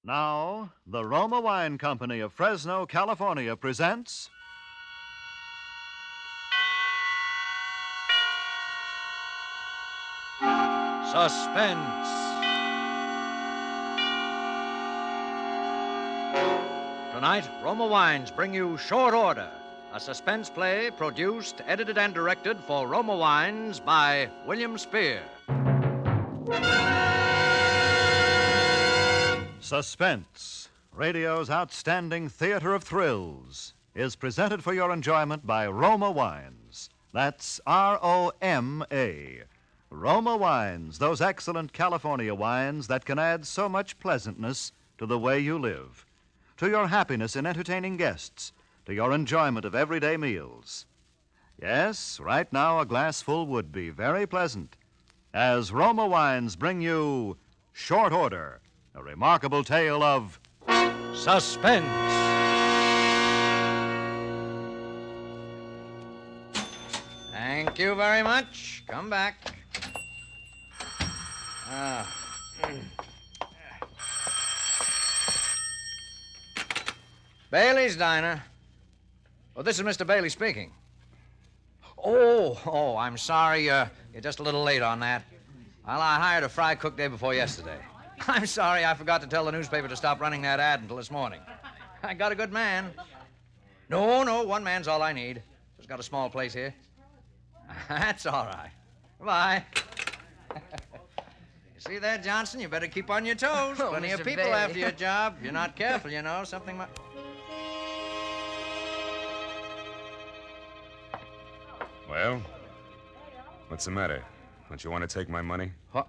Now, the Roma Wine Company of Fresno, California presents Suspense. Tonight, Roma Wines bring you Short Order, a suspense play produced, edited, and directed for Roma Wines by William Spear. Suspense, radio's outstanding theater of thrills, is presented for your enjoyment by Roma Wines. That's R-O-M-A. Roma Wines, those excellent California wines that can add so much pleasantness to the way you live, to your happiness in entertaining guests, to your enjoyment of everyday meals. Yes, right now a glassful would be very pleasant, as Roma Wines bring you Short Order, a remarkable tale of Suspense. Thank you very much. Come back. Bailey's Diner. Oh, this is Mr. Bailey speaking. Oh, I'm sorry. You're just a little late on that. Well, I hired a fry cook day before yesterday. I'm sorry I forgot to tell the newspaper to stop running that ad until this morning. I got a good man. No, one man's all I need. Just got a small place here. That's all right. Bye. You see that, Johnson? You better keep on your toes. Oh, Plenty of Mr. people Bailey. after your job. If you're not careful, something might... Well, what's the matter? Don't you want to take my money? What?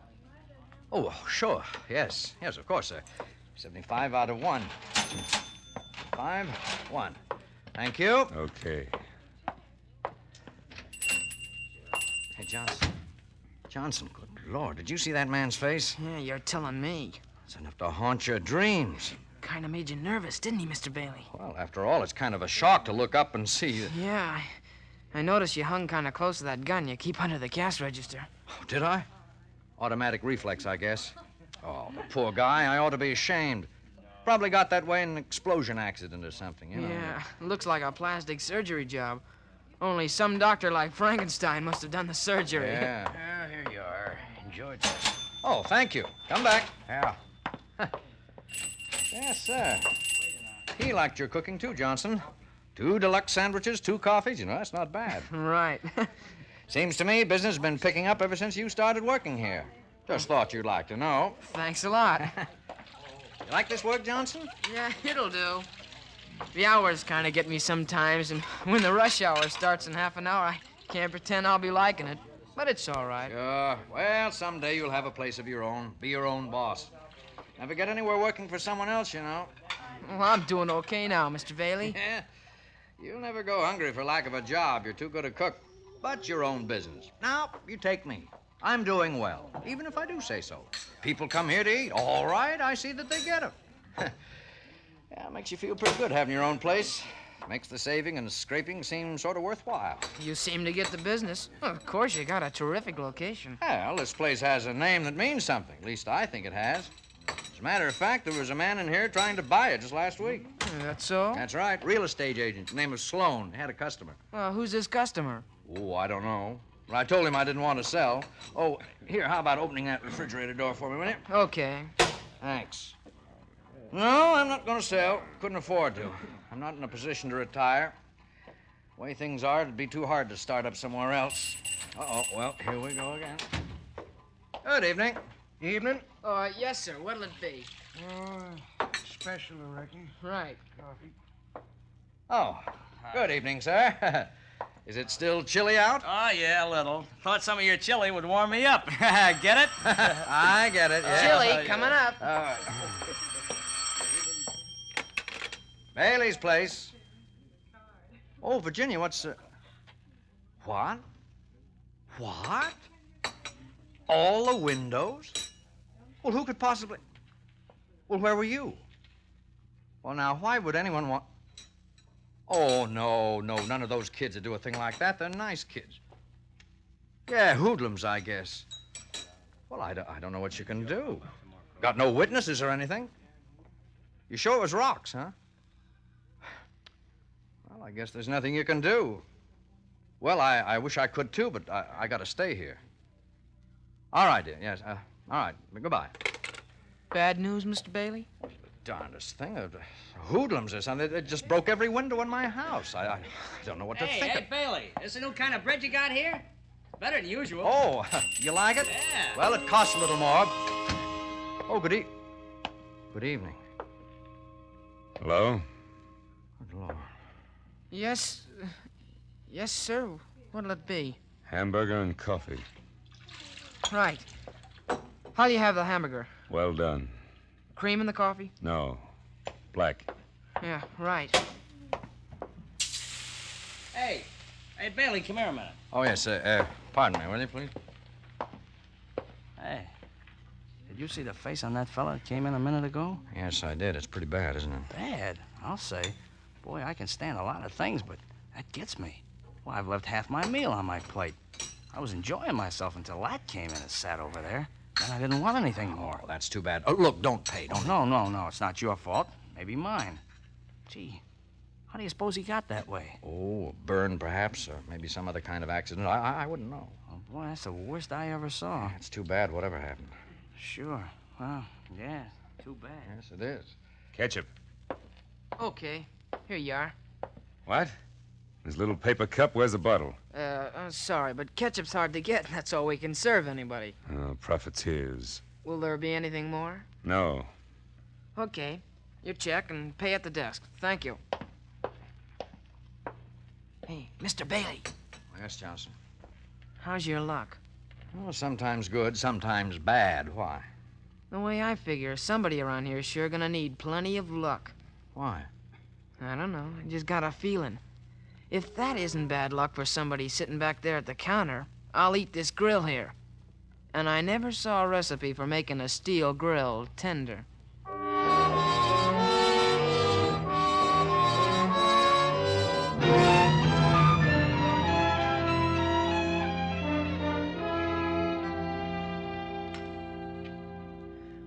Oh, sure. Yes, of course, sir. 75 out of 1. 5, 1. Thank you. Okay. Hey, Johnson. Johnson, good Lord, did you see that man's face? Yeah, you're telling me. It's enough to haunt your dreams. Kind of made you nervous, didn't he, Mr. Bailey? Well, after all, it's kind of a shock to look up and see that... Yeah, I noticed you hung kind of close to that gun you keep under the cash register. Oh, did I? Automatic reflex, I guess. Oh, the poor guy. I ought to be ashamed. Probably got that way in an explosion accident or something, you know. Yeah, looks like a plastic surgery job. Only some doctor like Frankenstein must have done the surgery. Yeah. Well, here you are. Enjoy this. Oh, thank you. Come back. Yeah. Yes, sir. He liked your cooking, too, Johnson. 2 deluxe sandwiches, 2 coffees. That's not bad. Right. Seems to me business has been picking up ever since you started working here. Just thought you'd like to know. Thanks a lot. You like this work, Johnson? Yeah, it'll do. The hours kind of get me sometimes, and when the rush hour starts in half an hour, I can't pretend I'll be liking it. But it's all right. Sure. Well, someday you'll have a place of your own. Be your own boss. Never get anywhere working for someone else, Well, I'm doing okay now, Mr. Bailey. Yeah. You'll never go hungry for lack of a job. You're too good a cook. But your own business. Now, you take me. I'm doing well, even if I do say so. People come here to eat. All right, I see that they get 'em. Yeah, it makes you feel pretty good having your own place. Makes the saving and scraping seem sort of worthwhile. You seem to get the business. Well, of course, you got a terrific location. Well, this place has a name that means something. At least I think it has. As a matter of fact, there was a man in here trying to buy it just last week. That's so? That's right. Real estate agent. Name was Sloan. Had a customer. Well, who's this customer? Oh, I don't know. But I told him I didn't want to sell. Oh, here, how about opening that refrigerator door for me, will you? Okay. Thanks. No, I'm not going to sell. Couldn't afford to. I'm not in a position to retire. The way things are, it'd be too hard to start up somewhere else. Uh-oh, well, here we go again. Good evening. Evening. Yes, sir. What'll it be? Special, I reckon. Right. Coffee. Oh, good evening, sir. Is it still chilly out? Oh, yeah, a little. Thought some of your chili would warm me up. Get it? I get it, yeah. Chili, coming up. All right. Bailey's place. Oh, Virginia, what's... What? What? All the windows? Well, who could possibly... Well, where were you? Well, now, why would anyone want... Oh, no, none of those kids would do a thing like that. They're nice kids. Yeah, hoodlums, I guess. Well, I don't know what you can do. Got no witnesses or anything? You sure it was rocks, huh? Well, I guess there's nothing you can do. Well, I wish I could, too, but I got to stay here. All right, dear. Yes, all right. Goodbye. Bad news, Mr. Bailey? Darndest thing. Hoodlums or something. They just broke every window in my house. I don't know what to think of. Bailey, this the new kind of bread you got here? Better than usual. Oh, you like it? Yeah. Well, it costs a little more. Oh, good evening. Hello? Good Lord. Yes, yes, sir. What'll it be? Hamburger and coffee. Right. How do you have the hamburger? Well done. Cream in the coffee? No. Black. Yeah, right. Hey, Bailey, come here a minute. Oh, yes. Pardon me, will you, please? Hey, did you see the face on that fella that came in a minute ago? Yes, I did. It's pretty bad, isn't it? Bad, I'll say. Boy, I can stand a lot of things, but that gets me. Well, I've left half my meal on my plate. I was enjoying myself until that came in and sat over there. Then I didn't want anything more. Oh, that's too bad. Oh, look, don't pay. Don't. No, it's not your fault. Maybe mine. Gee, how do you suppose he got that way? Oh, a burn, perhaps, or maybe some other kind of accident. I wouldn't know. Oh, boy, that's the worst I ever saw. It's too bad, whatever happened. Sure. Well, yeah, too bad. Yes, it is. Ketchup. Okay. Here you are. What? This little paper cup, where's the bottle? I'm sorry, but ketchup's hard to get. That's all we can serve anybody. Oh, profiteers. Will there be anything more? No. Okay. Your check and pay at the desk. Thank you. Hey, Mr. Bailey, Yes, Johnson. how's your luck? Well, sometimes good, sometimes bad. Why? The way I figure, somebody around here is sure gonna need plenty of luck. Why? I don't know. I just got a feeling. If that isn't bad luck for somebody sitting back there at the counter, I'll eat this grill here. And I never saw a recipe for making a steel grill tender.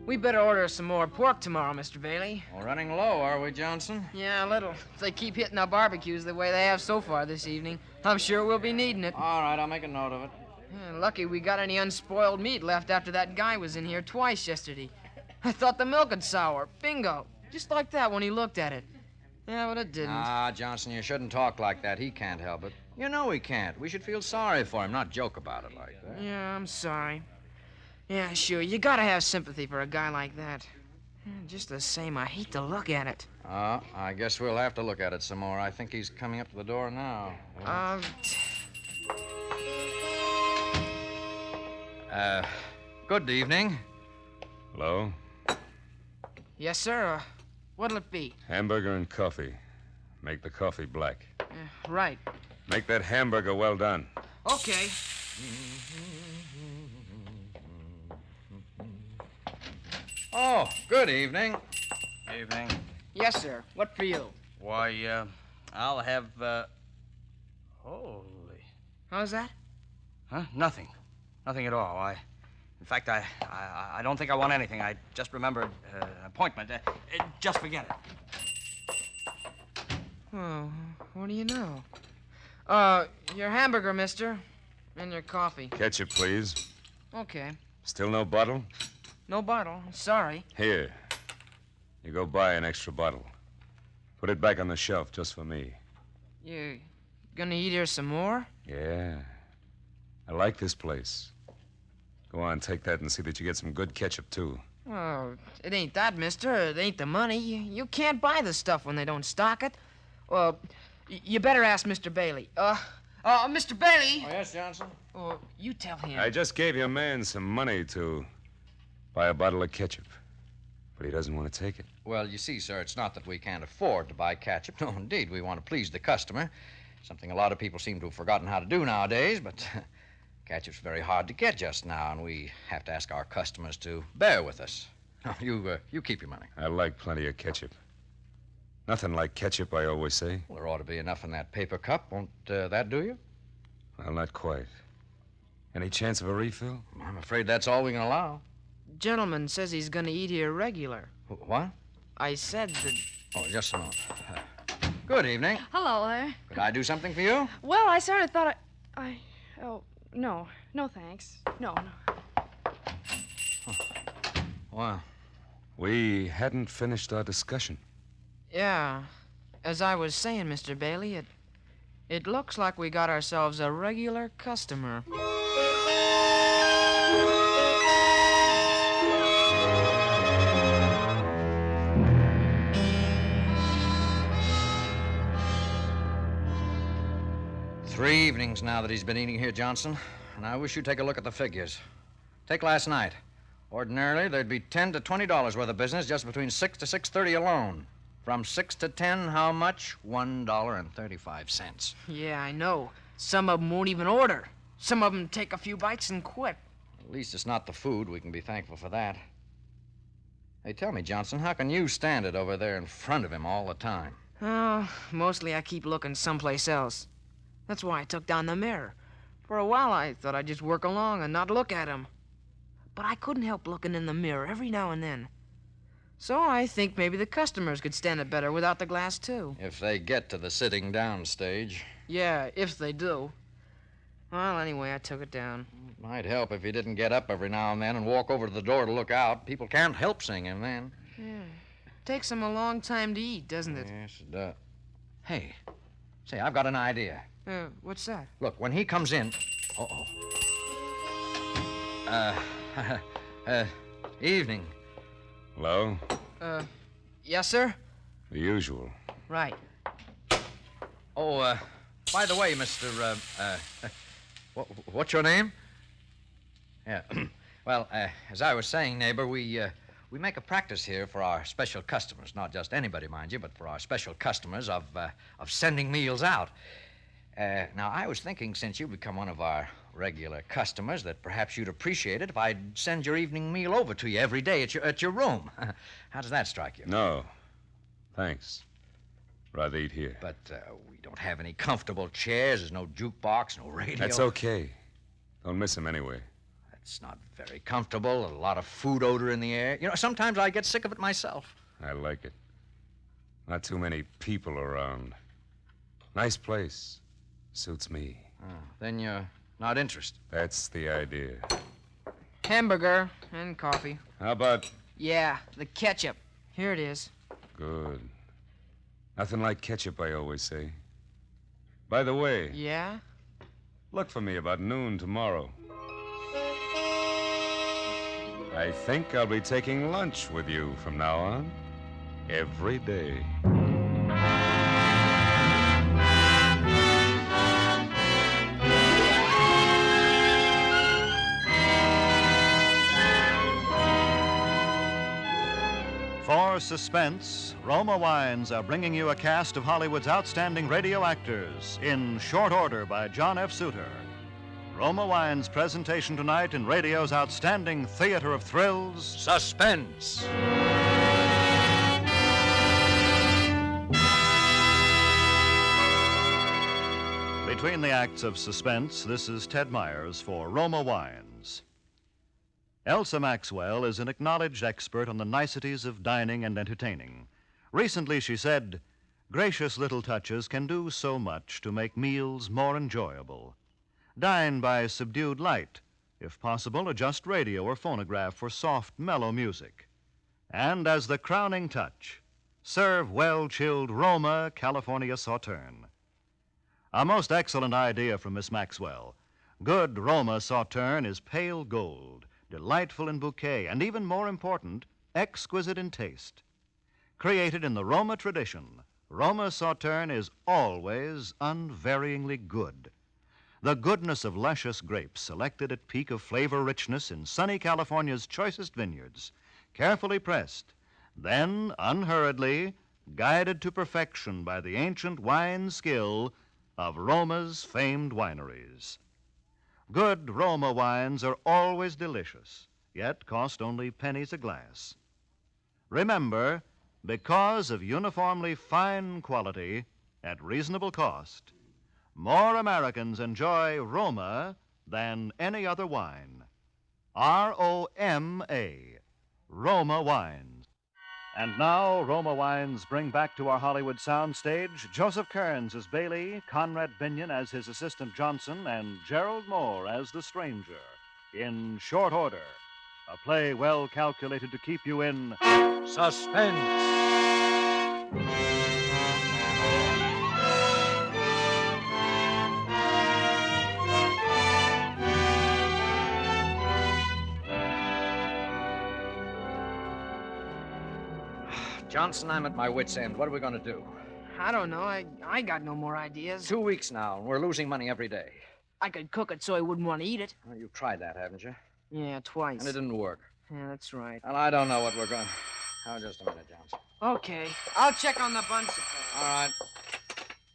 We better order some more pork tomorrow, Mr. Bailey. Well, running low, are we, Johnson? Yeah, a little. If they keep hitting our barbecues the way they have so far this evening, I'm sure we'll be needing it. All right, I'll make a note of it. Yeah, lucky we got any unspoiled meat left after that guy was in here twice yesterday. I thought the milk had sour. Bingo. Just like that when he looked at it. Yeah, but it didn't. Ah, Johnson, you shouldn't talk like that. He can't help it. You know he can't. We should feel sorry for him, not joke about it like that. Yeah, I'm sorry. Yeah, sure. You gotta have sympathy for a guy like that. Just the same, I hate to look at it. I guess we'll have to look at it some more. I think he's coming up to the door now. Good evening. Hello? Yes, sir. What'll it be? Hamburger and coffee. Make the coffee black. Right. Make that hamburger well done. Okay. Oh, good evening. Evening. Yes, sir. What for you? Why, I'll have, Holy. How's that? Huh? Nothing. Nothing at all. In fact, I don't think I want anything. I just remembered an appointment. Just forget it. Oh, what do you know? Your hamburger, mister. And your coffee. Ketchup, please. Okay. Still no bottle? No bottle. Sorry. Here. You go buy an extra bottle. Put it back on the shelf just for me. You gonna eat here some more? Yeah. I like this place. Go on, take that and see that you get some good ketchup, too. Oh, it ain't that, mister. It ain't the money. You can't buy the stuff when they don't stock it. Well, you better ask Mr. Bailey. Mr. Bailey! Oh, yes, Johnson? Oh, you tell him. I just gave your man some money to buy a bottle of ketchup. But he doesn't want to take it. Well, you see, sir, it's not that we can't afford to buy ketchup. No, indeed, we want to please the customer. Something a lot of people seem to have forgotten how to do nowadays, but ketchup's very hard to get just now, and we have to ask our customers to bear with us. No, you keep your money. I like plenty of ketchup. Nothing like ketchup, I always say. Well, there ought to be enough in that paper cup. Won't that do you? Well, not quite. Any chance of a refill? I'm afraid that's all we can allow. Gentleman says he's gonna eat here regular. What? I said that... Oh, just a moment. Good evening. Hello there. Could I do something for you? Well, I sort of thought Oh, no. No, thanks. No. Well, We hadn't finished our discussion. Yeah. As I was saying, Mr. Bailey, it looks like we got ourselves a regular customer. Three evenings now that he's been eating here, Johnson, and I wish you'd take a look at the figures. Take last night. Ordinarily, there'd be $10 to $20 worth of business just between 6 to 6:30 alone. From 6 to 10, how much? $1.35. Yeah, I know. Some of them won't even order. Some of them take a few bites and quit. At least it's not the food. We can be thankful for that. Hey, tell me, Johnson, how can you stand it over there in front of him all the time? Oh, mostly I keep looking someplace else. That's why I took down the mirror. For a while, I thought I'd just work along and not look at him. But I couldn't help looking in the mirror every now and then. So I think maybe the customers could stand it better without the glass, too. If they get to the sitting down stage. Yeah, if they do. Well, anyway, I took it down. It might help if he didn't get up every now and then and walk over to the door to look out. People can't help seeing him then. Yeah. Takes them a long time to eat, doesn't it? Yes, it does. Hey, say, I've got an idea. What's that? Look, when he comes in... Evening. Hello? Yes, sir? The usual. Right. Oh, by the way, Mr. What's your name? Yeah. Well, as I was saying, neighbor, we make a practice here for our special customers. Not just anybody, mind you, but for our special customers of sending meals out. Now, I was thinking, since you've become one of our regular customers, that perhaps you'd appreciate it if I'd send your evening meal over to you every day at your room. How does that strike you? No. Thanks. Rather eat here. But we don't have any comfortable chairs. There's no jukebox, no radio. That's okay. Don't miss him anyway. It's not very comfortable. A lot of food odor in the air. You know, sometimes I get sick of it myself. I like it. Not too many people around. Nice place. Suits me. Oh, then you're not interested. That's the idea. Hamburger and coffee. How about... Yeah, the ketchup. Here it is. Good. Nothing like ketchup, I always say. By the way, Yeah? look for me about noon tomorrow. I think I'll be taking lunch with you from now on. Every day. For Suspense, Roma Wines are bringing you a cast of Hollywood's outstanding radio actors in short order by John F. Suter. Roma Wines' presentation tonight in radio's outstanding theater of thrills, Suspense. Between the acts of Suspense, this is Ted Myers for Roma Wines. Elsa Maxwell is an acknowledged expert on the niceties of dining and entertaining. Recently, she said, "Gracious little touches can do so much to make meals more enjoyable. Dine by subdued light. If possible, adjust radio or phonograph for soft, mellow music. And as the crowning touch, serve well-chilled Roma California Sauterne." A most excellent idea from Miss Maxwell. Good Roma Sauterne is pale gold, delightful in bouquet, and even more important, exquisite in taste. Created in the Roma tradition, Roma Sauterne is always unvaryingly good. The goodness of luscious grapes selected at peak of flavor richness in sunny California's choicest vineyards, carefully pressed, then unhurriedly guided to perfection by the ancient wine skill of Roma's famed wineries. Good Roma wines are always delicious, yet cost only pennies a glass. Remember, because of uniformly fine quality at reasonable cost, more Americans enjoy Roma than any other wine. R-O-M-A, Roma Wines. And now, Roma Wines bring back to our Hollywood soundstage Joseph Kearns as Bailey, Conrad Binion as his assistant Johnson, and Gerald Moore as the stranger in Short Order, a play well calculated to keep you in suspense. Johnson, I'm at my wits' end. What are we going to do? I don't know. I got no more ideas. 2 weeks now, and we're losing money every day. I could cook it so he wouldn't want to eat it. Well, you've tried that, haven't you? Yeah, twice. And it didn't work. Yeah, that's right. Well, I don't know what we're going to... Oh, just a minute, Johnson. Okay. I'll check on the bun supply. All right.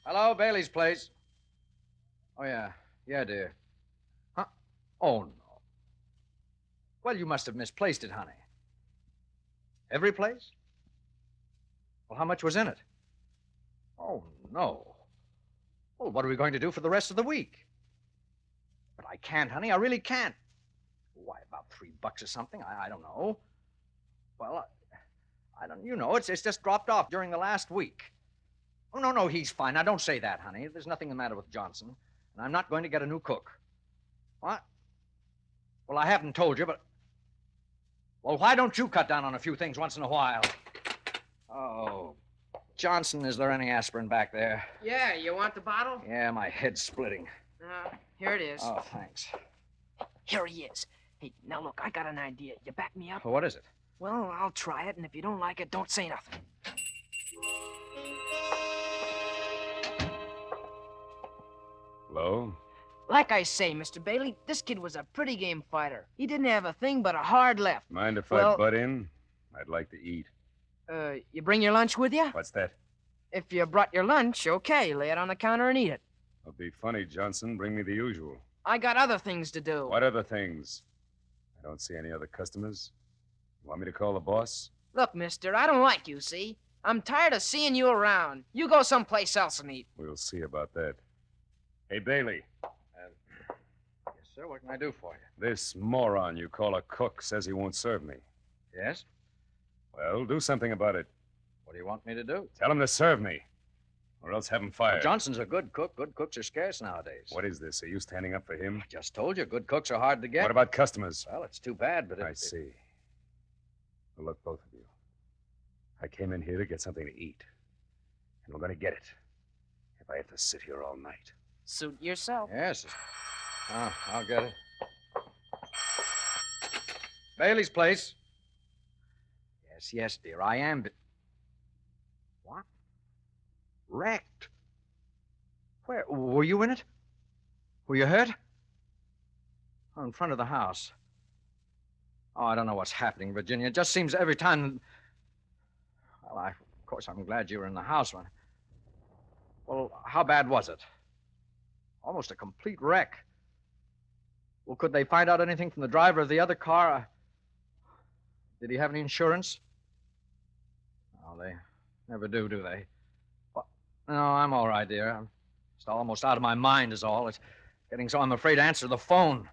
Hello, Bailey's place. Oh, yeah. Yeah, dear. Huh? Oh, no. Well, you must have misplaced it, honey. Every place? Well, how much was in it? Oh, no. Well, what are we going to do for the rest of the week? But I can't, honey. I really can't. Why, about $3 or something? I don't know. Well, I don't... You know, it's just dropped off during the last week. Oh, no, he's fine. Now, don't say that, honey. There's nothing the matter with Johnson. And I'm not going to get a new cook. What? Well, I haven't told you, but... Well, why don't you cut down on a few things once in a while? Oh, Johnson, is there any aspirin back there? Yeah, you want the bottle? Yeah, my head's splitting. Here it is. Oh, thanks. Here he is. Hey, now look, I got an idea. You back me up? Well, what is it? Well, I'll try it, and if you don't like it, don't say nothing. Hello? Like I say, Mr. Bailey, this kid was a pretty game fighter. He didn't have a thing but a hard left. Mind if Well- I butt in? I'd like to eat. You bring your lunch with you? What's that? If you brought your lunch, okay, lay it on the counter and eat it. Don't be funny, Johnson. Bring me the usual. I got other things to do. What other things? I don't see any other customers. You want me to call the boss? Look, mister, I don't like you, see? I'm tired of seeing you around. You go someplace else and eat. We'll see about that. Hey, Bailey. Yes, sir. What can I do for you? This moron you call a cook says he won't serve me. Yes? Well, do something about it. What do you want me to do? Tell him to serve me, or else have him fired. Johnson's a good cook. Good cooks are scarce nowadays. What is this? Are you standing up for him? I just told you, good cooks are hard to get. What about customers? Well, it's too bad, but I see. Well, look, both of you. I came in here to get something to eat, and we're going to get it. If I have to sit here all night. Suit yourself. Yes. Oh, I'll get it. Bailey's place. Yes, dear, I am, but... What? Wrecked? Where? Were you in it? Were you hurt? Oh, in front of the house. Oh, I don't know what's happening, Virginia. It just seems every time... Well, of course, I'm glad you were in the house when... Well, how bad was it? Almost a complete wreck. Well, could they find out anything from the driver of the other car? Did he have any insurance? Oh, they never do they? Well, no, I'm all right, dear. I'm just almost out of my mind is all. It's getting so I'm afraid to answer the phone.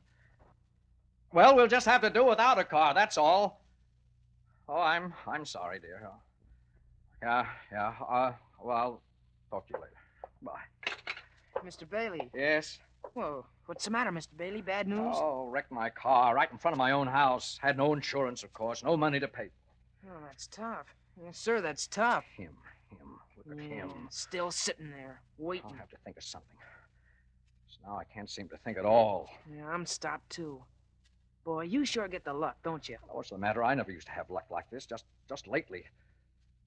Well, we'll just have to do without a car, that's all. Oh, I'm sorry, dear. Yeah. Well, I'll talk to you later. Bye. Mr. Bailey. Yes? Whoa, what's the matter, Mr. Bailey? Bad news? Oh, wrecked my car right in front of my own house. Had no insurance, of course. No money to pay. Oh, that's tough. Yes, sir, that's tough. Him. Look at Yeah, him. still sitting there, waiting. I'll have to think of something. So now I can't seem to think at all. Yeah, I'm stopped, too. Boy, you sure get the luck, don't you? What's the matter? I never used to have luck like this. Just lately.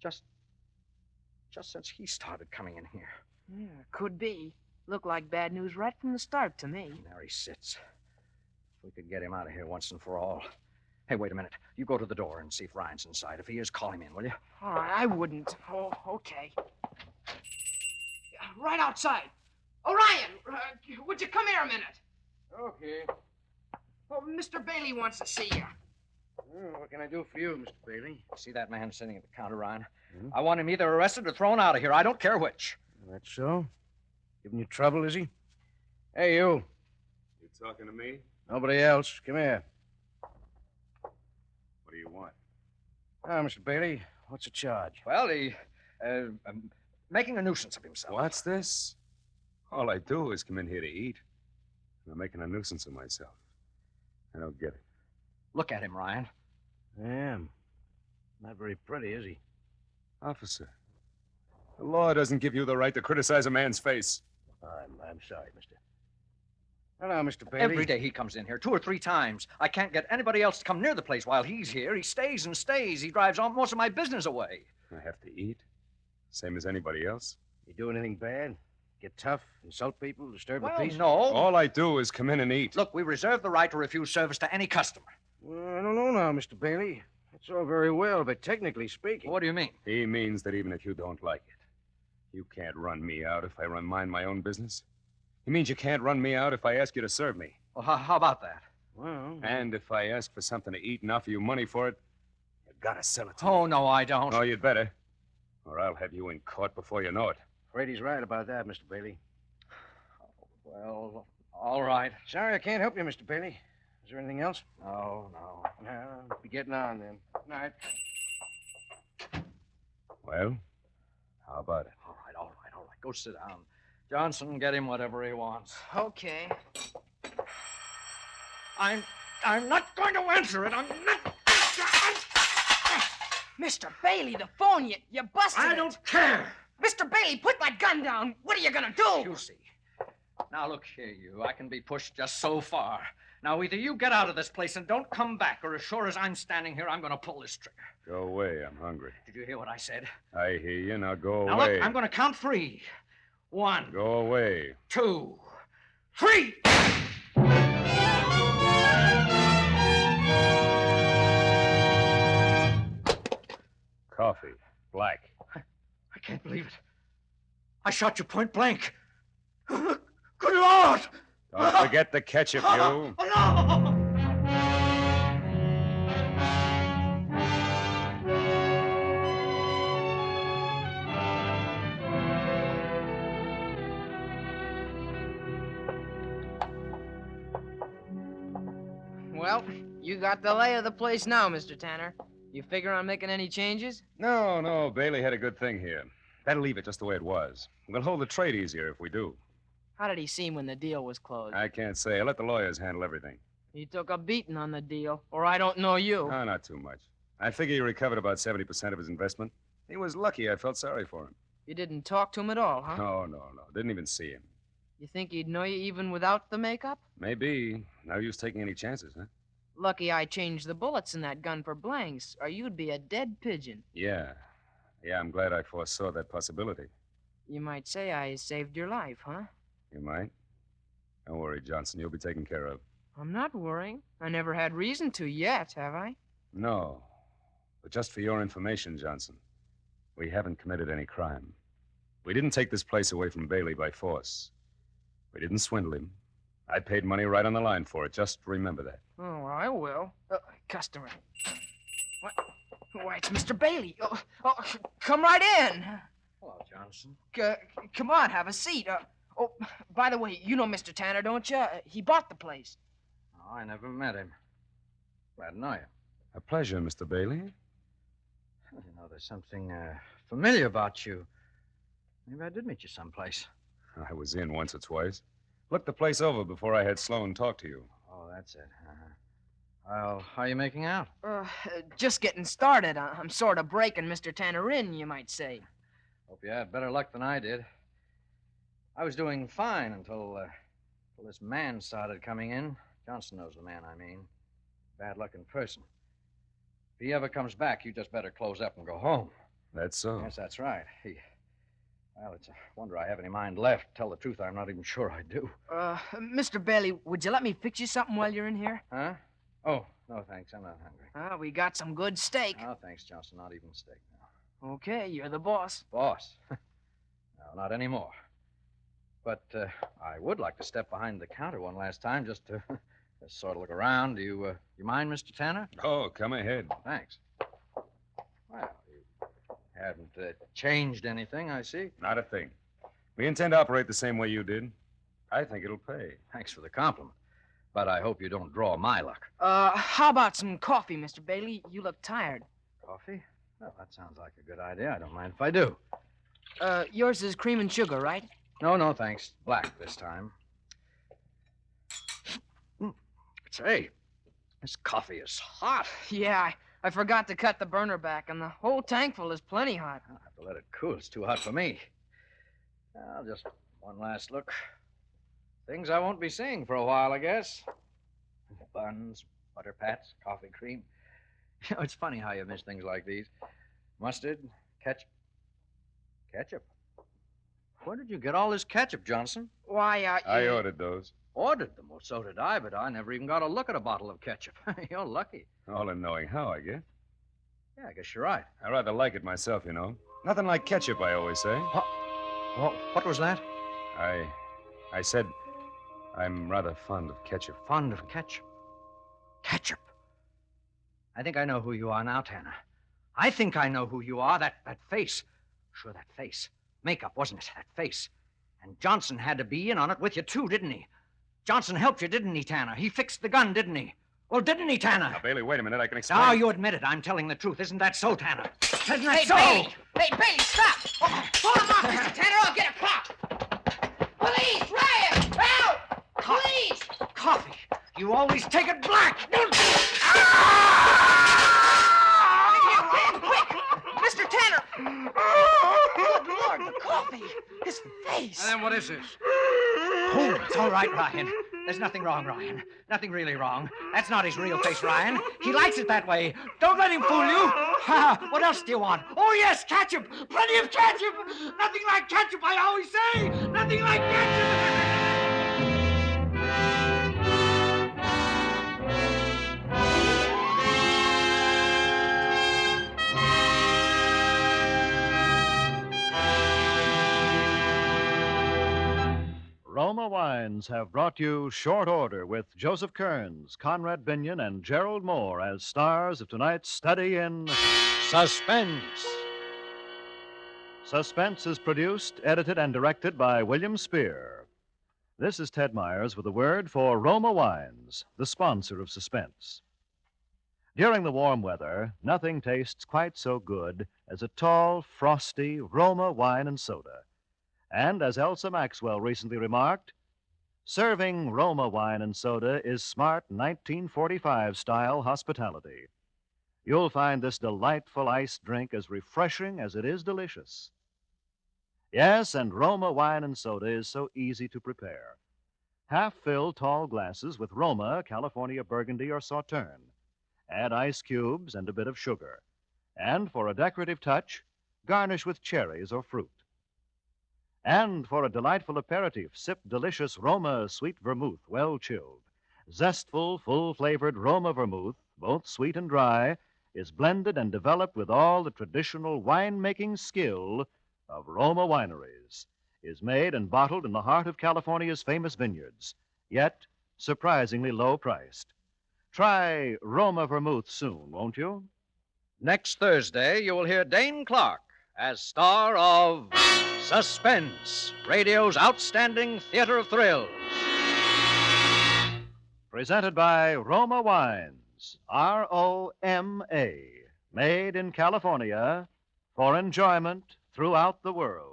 Just since he started coming in here. Yeah, could be. Looked like bad news right from the start to me. There he sits. If we could get him out of here once and for all. Hey, wait a minute. You go to the door and see if Ryan's inside. If he is, call him in, will you? All right, I wouldn't. Oh, okay. Right outside. Orion, would you come here a minute? Okay. Oh, Mr. Bailey wants to see you. What can I do for you, Mr. Bailey? See that man sitting at the counter, Ryan? I want him either arrested or thrown out of here. I don't care which. That's so? Giving you trouble, is he? Hey, you. You talking to me? Nobody else. Come here. What do you want? Now, Mr. Bailey, What's the charge? Well, he, making a nuisance of himself. What's this? All I do is come in here to eat. I'm making a nuisance of myself. I don't get it. Look at him, Ryan. I am. Not very pretty, is he? Officer, the law doesn't give you the right to criticize a man's face. I'm sorry, mister. Hello, Mr. Bailey. Every day he comes in here 2 or 3 times. I can't get anybody else to come near the place while he's here. He stays and stays. He drives all most of my business away. I have to eat, same as anybody else. You do anything bad? Get tough, insult people, disturb Well, the peace? no. All I do is come in and eat. Look, we reserve the right to refuse service to any customer. Well, I don't know now, Mr. Bailey. That's all very well, but technically speaking... What do you mean? He means that even if you don't like it, you can't run me out if I mind my own business. He means you can't run me out if I ask you to serve me. Well, how about that? Well... And if I ask for something to eat and offer you money for it, you gotta sell it to Oh, me. no, I don't. Oh, you'd better. Or I'll have you in court before you know it. Afraid he's right about that, Mr. Bailey. Well, all right. Sorry I can't help you, Mr. Bailey. Is there anything else? No, no. I'll be getting on then. Night. Well, how about it? All right, all right, all right. Go sit down. Johnson, get him whatever he wants. Okay. I'm not going to answer it. I'm not. Mr. Bailey, the phone, you busted I it. don't care. Mr. Bailey, put that gun down. What are you gonna do? You see. Now, look here, you. I can be pushed just so far. Now, either you get out of this place and don't come back, or as sure as I'm standing here, I'm going to pull this trigger. Go away. I'm hungry. Did you hear what I said? I hear you. Now go Now, away. look, I'm going to count 3. 1, Go away. 2, 3! Coffee. Black. I can't believe it. I shot you point blank. Good Lord! Don't forget the ketchup, you. Oh, no! Well, you got the lay of the place now, Mr. Tanner. You figure on making any changes? No. Bailey had a good thing here. Better leave it just the way it was. We'll hold the trade easier if we do. How did he seem when the deal was closed? I can't say. I'll let the lawyers handle everything. He took a beating on the deal, or I don't know you. Oh, not too much. I figure he recovered about 70% of his investment. He was lucky. I felt sorry for him. You didn't talk to him at all, huh? No. Didn't even see him. You think he'd know you even without the makeup? Maybe. No use taking any chances, huh? Lucky I changed the bullets in that gun for blanks, or you'd be a dead pigeon. Yeah, I'm glad I foresaw that possibility. You might say I saved your life, huh? You might. Don't worry, Johnson. You'll be taken care of. I'm not worrying. I never had reason to yet, have I? No. But just for your information, Johnson, we haven't committed any crime. We didn't take this place away from Bailey by force. We didn't swindle him. I paid money right on the line for it. Just remember that. Oh, I will. Customer. What? Why, it's Mr. Bailey. Oh, come right in. Hello, Johnson. Come on, have a seat. Oh, by the way, you know Mr. Tanner, don't you? He bought the place. Oh, I never met him. Glad to know you. A pleasure, Mr. Bailey. You know, there's something familiar about you. Maybe I did meet you someplace. I was in once or twice. Looked the place over before I had Sloan talk to you. Oh, that's it. Well, how are you making out? Just getting started. I'm sort of breaking Mr. Tanner in, you might say. Hope you had better luck than I did. I was doing fine until this man started coming in. Johnson knows the man I mean. Bad luck in person. If he ever comes back, you just better close up and go home. That's so. Yes, that's right. Well, it's a wonder I have any mind left. Tell the truth, I'm not even sure I do. Mr. Bailey, would you let me fix you something while you're in here? Huh? Oh, no, thanks. I'm not hungry. We got some good steak. Oh, thanks, Johnson. Not even steak now. Okay, you're the boss. Boss? No, not anymore. But I would like to step behind the counter one last time just to just sort of look around. Do you mind, Mr. Tanner? Oh, come ahead. Thanks. Well, you haven't changed anything, I see. Not a thing. We intend to operate the same way you did. I think it'll pay. Thanks for the compliment. But I hope you don't draw my luck. How about some coffee, Mr. Bailey? You look tired. Coffee? Well, that sounds like a good idea. I don't mind if I do. Yours is cream and sugar, right? No, thanks. Black this time. Say, this coffee is hot. Yeah, I forgot to cut the burner back, and the whole tankful is plenty hot. I'll have to let it cool. It's too hot for me. Well, just one last look. Things I won't be seeing for a while, I guess. Buns, butter pats, coffee cream. You know, it's funny how you miss things like these. Mustard, ketchup. Ketchup? Where did you get all this ketchup, Johnson? Why, I ordered those. Ordered them. Well, so did I, but I never even got a look at a bottle of ketchup. You're lucky. All in knowing how, I guess. Yeah, I guess you're right. I rather like it myself, you know. Nothing like ketchup, I always say. What was that? I said I'm rather fond of ketchup. Fond of ketchup. Ketchup. I think I know who you are now, Tanner. I think I know who you are. That face. Sure, that face. Makeup, wasn't it? That face. And Johnson had to be in on it with you, too, didn't he? Johnson helped you, didn't he, Tanner? He fixed the gun, didn't he? Well, didn't he, Tanner? Now, Bailey, wait a minute. I can explain. Now, you admit it. I'm telling the truth. Isn't that so, Tanner? Isn't that so? Bailey! Hey, Bailey, stop! Hold him off, Mr. Tanner. I'll get a cop. Police! Riot! Help! Police! Coffee. You always take it black. Mr. Tanner! Good Lord, the coffee! His face! And then what is this? Oh, it's all right, Ryan. There's nothing wrong, Ryan. Nothing really wrong. That's not his real face, Ryan. He likes it that way. Don't let him fool you. What else do you want? Oh, yes, ketchup. Plenty of ketchup. Nothing like ketchup, I always say. Nothing like ketchup. Roma Wines have brought you Short Order with Joseph Kearns, Conrad Binion, and Gerald Moore as stars of tonight's study in Suspense. Suspense is produced, edited, and directed by William Spear. This is Ted Myers with a word for Roma Wines, the sponsor of Suspense. During the warm weather, nothing tastes quite so good as a tall, frosty Roma wine and soda. And as Elsa Maxwell recently remarked, serving Roma wine and soda is smart 1945-style hospitality. You'll find this delightful iced drink as refreshing as it is delicious. Yes, and Roma wine and soda is so easy to prepare. Half-fill tall glasses with Roma, California Burgundy, or Sauterne. Add ice cubes and a bit of sugar. And for a decorative touch, garnish with cherries or fruit. And for a delightful aperitif, sip delicious Roma sweet vermouth, well chilled. Zestful, full-flavored Roma vermouth, both sweet and dry, is blended and developed with all the traditional wine-making skill of Roma wineries, is made and bottled in the heart of California's famous vineyards, yet surprisingly low-priced. Try Roma vermouth soon, won't you? Next Thursday, you will hear Dane Clark as star of Suspense, radio's outstanding theater of thrills. Presented by Roma Wines, R-O-M-A, made in California for enjoyment throughout the world.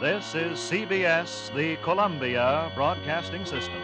This is CBS, the Columbia Broadcasting System.